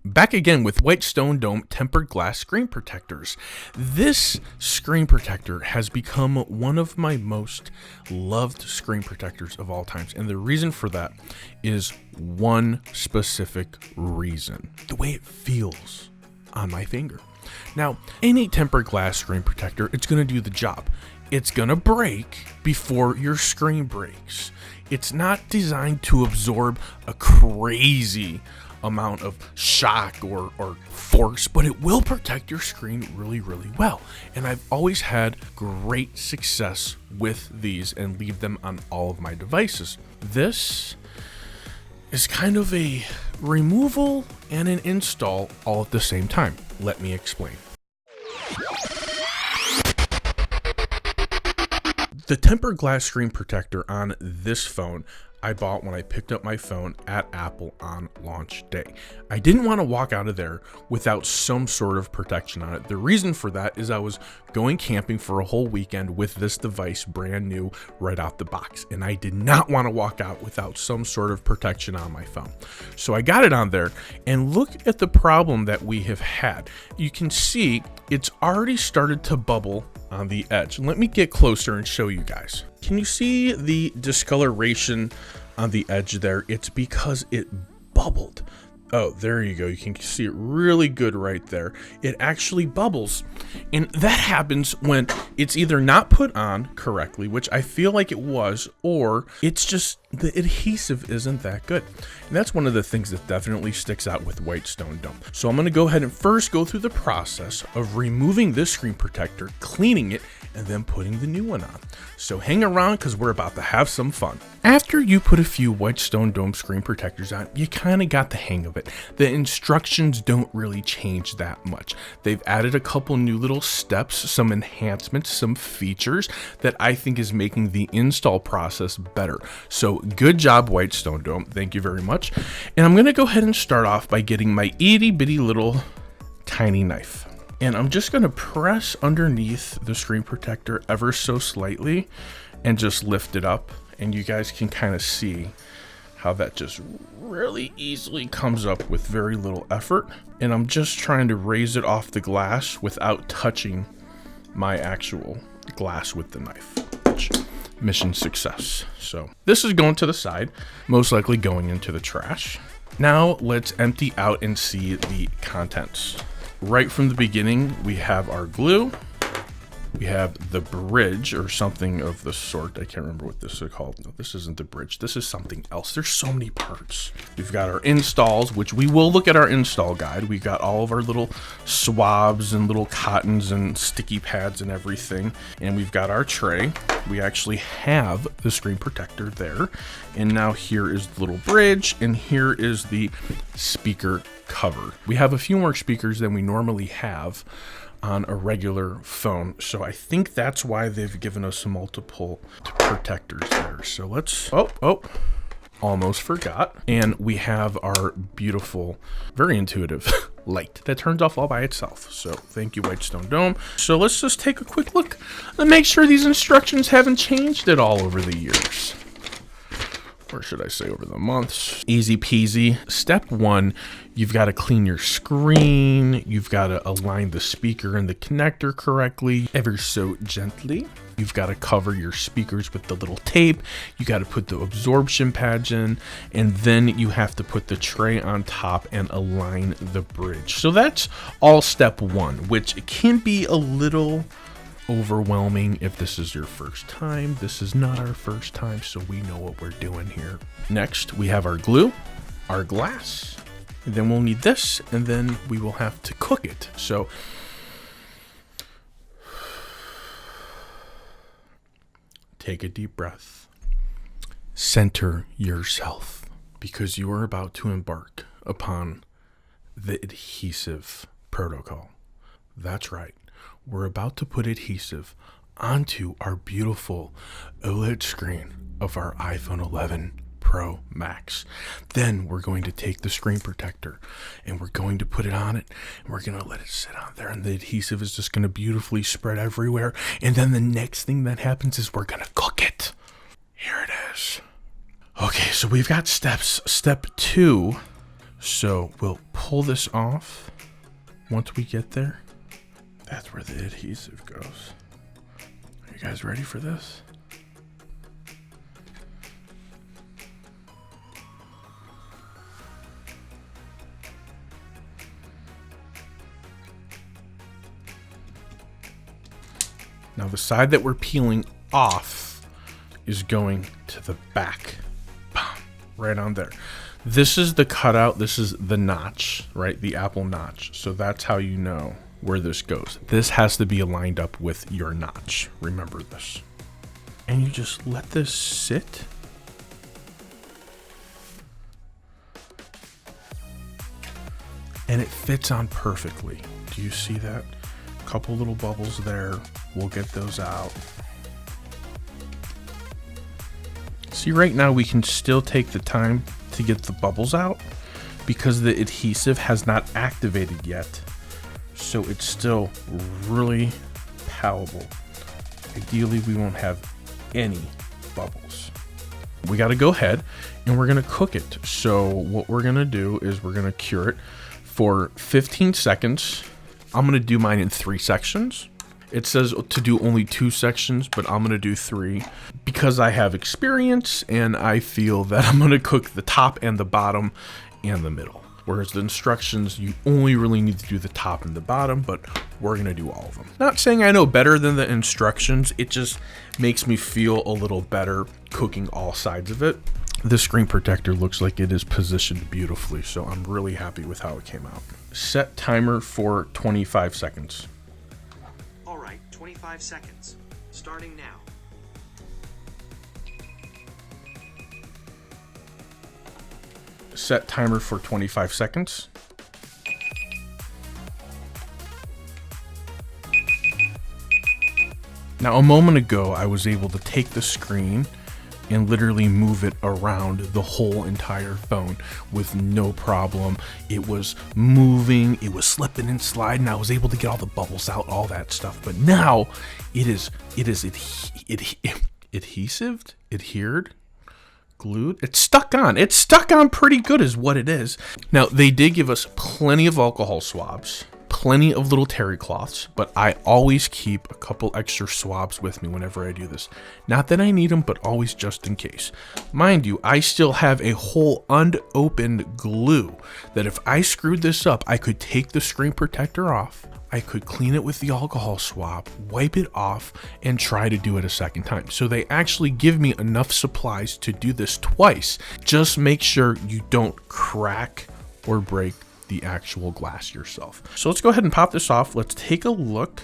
Back again with Whitestone Dome tempered glass screen protectors. This screen protector has become one of my most loved screen protectors of all times. And the reason for that is one specific reason: the way it feels on my finger. Now, any tempered glass screen protector, it's going to do the job. It's going to break before your screen breaks. It's not designed to absorb a crazy amount of shock or force, but it will protect your screen really, really well. And I've always had great success with these and leave them on all of my devices. This is kind of a removal and an install all at the same time. Let me explain. The tempered glass screen protector on this phone I bought when I picked up my phone at Apple on launch day. I didn't want to walk out of there without some sort of protection on it. The reason for that is I was going camping for a whole weekend with this device brand new right out the box, and I did not want to walk out without some sort of protection on my phone. So I got it on there, and look at the problem that we have had. You can see it's already started to bubble on the edge. Let me get closer and show you guys. Can you see the discoloration on the edge there? It's because it bubbled. Oh, there you go. You can see it really good right there. It actually bubbles. And that happens when it's either not put on correctly, which I feel like it was, or it's just the adhesive isn't that good. And that's one of the things that definitely sticks out with Whitestone Dome. So I'm going to go ahead and first go through the process of removing this screen protector, cleaning it, and then putting the new one on. So hang around because we're about to have some fun. After you put a few Whitestone Dome screen protectors on, you kind of got the hang of it. The instructions don't really change that much. They've added a couple new little steps, some enhancements, some features that I think is making the install process better. So good job, Whitestone Dome. Thank you very much. And I'm going to go ahead and start off by getting my itty bitty little tiny knife. And I'm just going to press underneath the screen protector ever so slightly and just lift it up. And you guys can kind of see how that just really easily comes up with very little effort. And I'm just trying to raise it off the glass without touching my actual glass with the knife. Mission success. So this is going to the side, most likely going into the trash. Now let's empty out and see the contents. Right from the beginning, we have our glue. We have the bridge or something of the sort. I can't remember what this is called. No, this isn't the bridge. This is something else. There's so many parts. We've got our installs, which we will look at our install guide. We got all of our little swabs and little cottons and sticky pads and everything. And we've got our tray. We actually have the screen protector there. And now here is the little bridge, and here is the speaker cover. We have a few more speakers than we normally have on a regular phone, so I think that's why they've given us multiple protectors there. So let's almost forgot. And we have our beautiful, very intuitive light that turns off all by itself. So thank you, Whitestone Dome. So let's just take a quick look and make sure these instructions haven't changed at all over the years. Or should I say over the months? Easy peasy. Step one, you've got to clean your screen. You've got to align the speaker and the connector correctly, ever so gently. You've got to cover your speakers with the little tape. You got to put the absorption pads in, and then you have to put the tray on top and align the bridge. So that's all step one, which can be a little overwhelming if this is your first time. This is not our first time, so we know what we're doing here. Next, we have our glue, our glass, and then we'll need this, and then we will have to cook it. So take a deep breath. Center yourself, because you are about to embark upon the adhesive protocol. That's right. We're about to put adhesive onto our beautiful OLED screen of our iPhone 11 Pro Max. Then we're going to take the screen protector and we're going to put it on it, and we're going to let it sit on there, and the adhesive is just going to beautifully spread everywhere. And then the next thing that happens is we're going to cook it. Here it is. Okay, so we've got steps. Step two, So we'll pull this off once we get there. That's where the adhesive goes. Are you guys ready for this? Now the side that we're peeling off is going to the back. Right on there. This is the cutout. This is the notch, right? The Apple notch. So that's how you know where this goes. This has to be lined up with your notch. Remember this. And you just let this sit. And it fits on perfectly. Do you see that? Couple little bubbles there. We'll get those out. See, right now we can still take the time to get the bubbles out because the adhesive has not activated yet. So it's still really palatable. Ideally, we won't have any bubbles. We got to go ahead and we're going to cook it. So what we're going to do is we're going to cure it for 15 seconds. I'm going to do mine in 3 sections. It says to do only 2 sections, but I'm going to do 3 because I have experience and I feel that I'm going to cook the top and the bottom and the middle. Whereas the instructions, you only really need to do the top and the bottom, but we're going to do all of them. Not saying I know better than the instructions. It just makes me feel a little better cooking all sides of it. The screen protector looks like it is positioned beautifully, so I'm really happy with how it came out. Set timer for 25 seconds. All right, 25 seconds. Starting now. Set timer for 25 seconds. Now, a moment ago, I was able to take the screen and literally move it around the whole entire phone with no problem. It was moving, it was slipping and sliding. I was able to get all the bubbles out, all that stuff. But now it is adhesive, adhered, glued. It's stuck on. It's stuck on pretty good is what it is. Now, they did give us plenty of alcohol swabs, plenty of little terry cloths, but I always keep a couple extra swabs with me whenever I do this. Not that I need them, but always just in case. Mind you, I still have a whole unopened glue that if I screwed this up, I could take the screen protector off, I could clean it with the alcohol swab, wipe it off, and try to do it a second time. So they actually give me enough supplies to do this twice. Just make sure you don't crack or break the actual glass yourself. So let's go ahead and pop this off. Let's take a look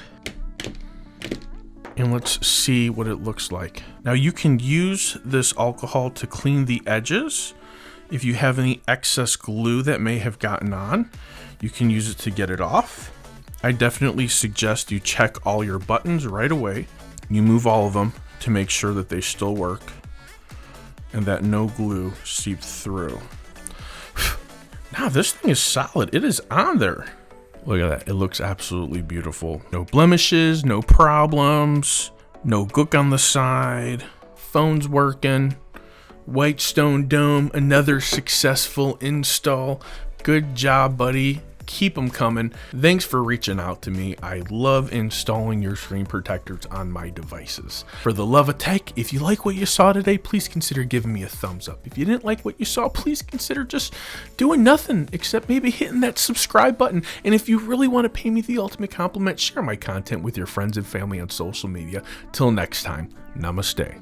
and let's see what it looks like. Now you can use this alcohol to clean the edges. If you have any excess glue that may have gotten on, you can use it to get it off. I definitely suggest you check all your buttons right away. You move all of them to make sure that they still work and that no glue seeped through. Now this thing is solid. It is on there. Look at that. It looks absolutely beautiful. No blemishes, no problems, no gook on the side. Phone's working. Whitestone Dome, another successful install. Good job, buddy. Keep them coming. Thanks for reaching out to me. I love installing your screen protectors on my devices. For the love of tech, if you like what you saw today, please consider giving me a thumbs up. If you didn't like what you saw, please consider just doing nothing except maybe hitting that subscribe button. And if you really want to pay me the ultimate compliment, share my content with your friends and family on social media. Till next time, namaste.